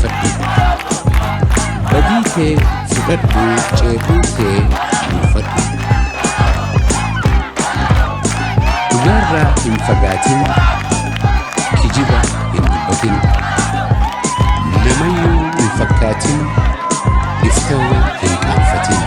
gaafadhu badii kee fudhadhu ceebuu kee buufadhu dhugaarraa hin fagaatin kijiba hin dubbatin namayyuu hin fakkaatin ifta'uu hin qaanfatin.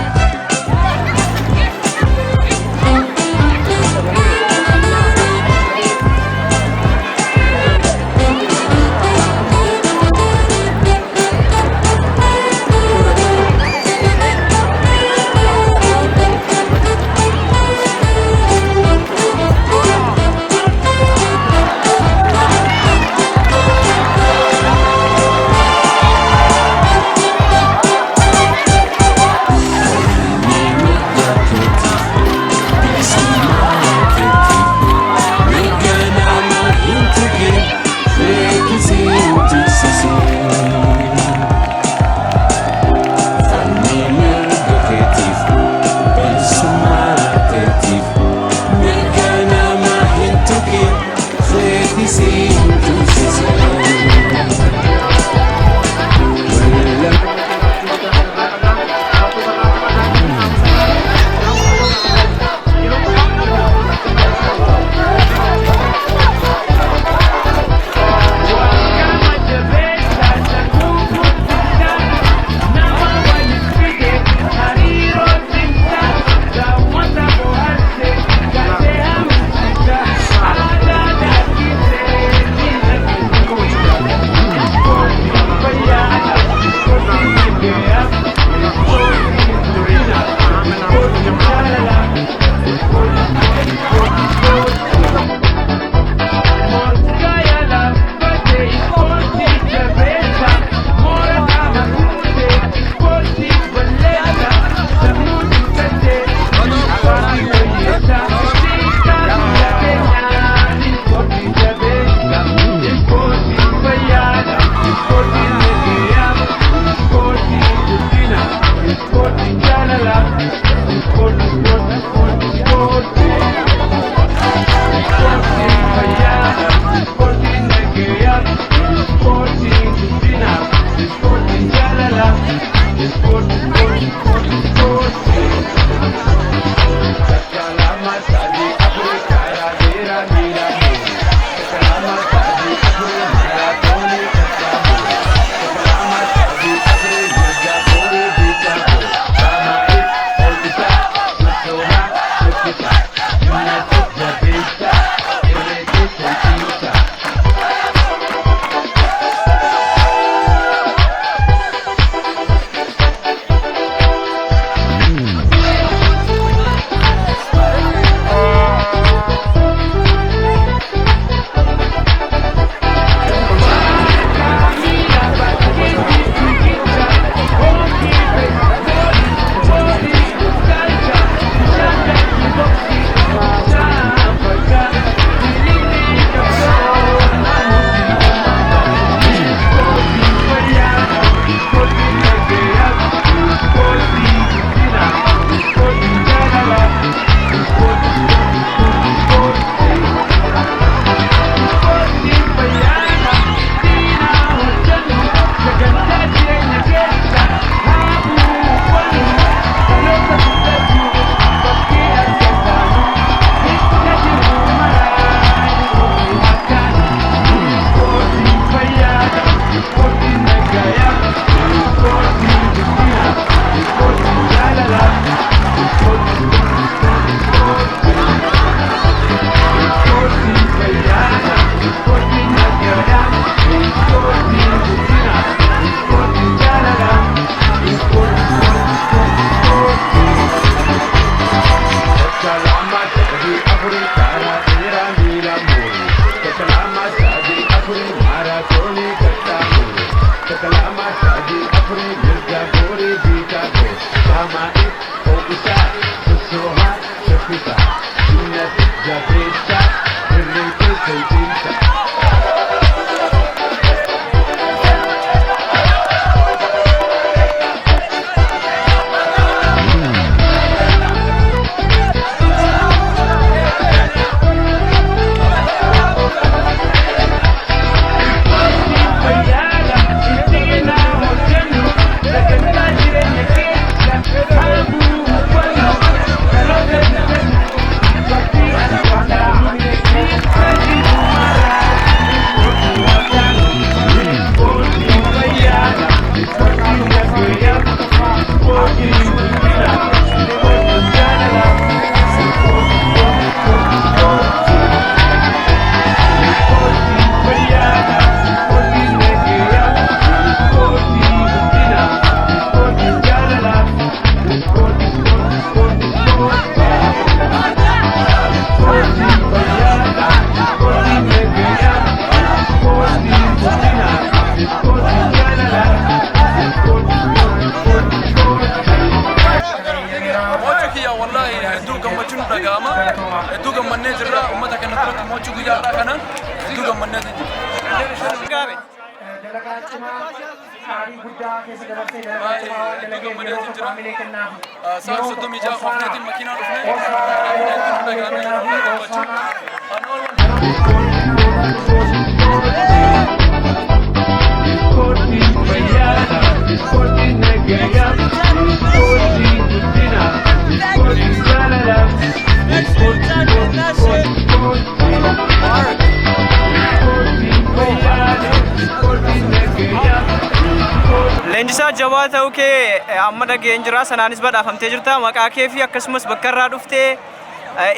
Leenjisaa jabaa ta'uu kee amma dhageen jira sanaanis badhaafamtee jirta maqaa kee fi akkasumas bakka irraa dhuftee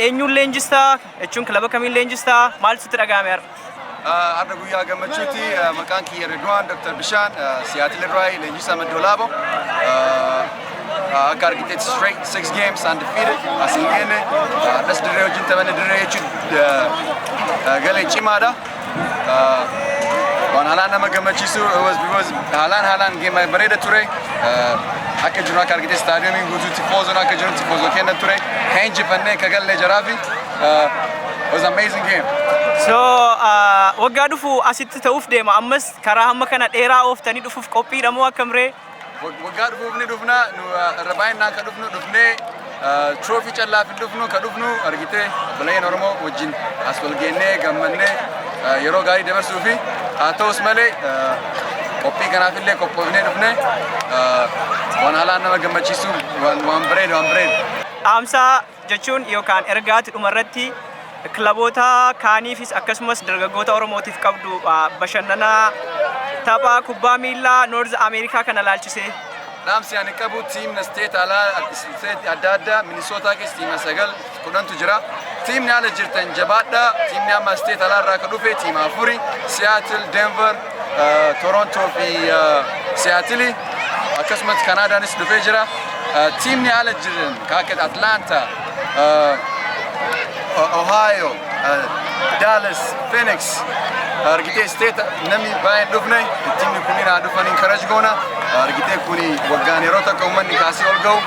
eenyuun leenjistaa jechuun kilaba kamiin leenjistaa maal sitti dhaga'ame har'a? Har'a guyyaa gammachuuti maqaan kiyya Ridwaan Dr. Bishaan Seattle irraa leenjisaa Maddoolaabo. Akka argiteetti straight 6 games undefeated asiin geenne addas dirree wajjin taphanne dirree jechuun galee cimaadha. Waan haalaan nama gammachiisu haalaan geema bareeda ture. Akka jiru akka argite staadiyomiin guutuu tifozoon akka jiru tifozoo kenna ture. Kan injifannee ka gallee jaraafi was an amazing game. So waggaa dhufu asitti ta'uuf deema ammas karaa hamma kana dheeraa ooftanii dhufuuf qophiidha moo akkamree? Waggaa dhufuuf ni dhufna irra baay'inaan ka dhufnee trophy callaaf hin dhufnu ka dhufnu argite bileen Oromoo wajjin as wal geennee gammannee yeroo gaarii dabarsuu fi haa ta'us malee qophii kanaaf illee qophoofnee dhufne waan haalaan nama gammachiisu waan bareedu. Dhaamsaa jechuun yookaan ergaati dhumarratti kilaboota kaaniifis akkasumas dargaggoota Oromootiif qabdu bashannanaa tapha kubbaa miilaa Noorz Ameerikaa kana laalchisee. Dhaamsi ani qabu tiimna steet adda addaa Minnesota keessa tiima 9 jira. Tiimni ala jirtan jabaadha. Tiimni amma steet alaarraa ka dhufe tiima 4 Seattle, Denver, Toronto fi Seattle akkasumas Kanaadaanis dhufee jira. Tiimni ala jiran ka akka Atlanta, Ohio, Dallas, Phoenix argitee steet namni baay'een dhufne tiimni kunniin haa dhufaniin karaj goona. Argitee kuni waggaan yeroo takka uummanni kaasee ol ga'u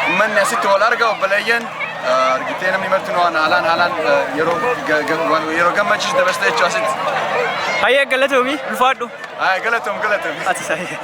uummanni asitti wal arga obboleeyyan argitee namni marti haalaan yeroo gammachiisu dabarsite jechuudha asitti. Hayyee galatoomii ulfaadhu. Galatoom. Ati saayee.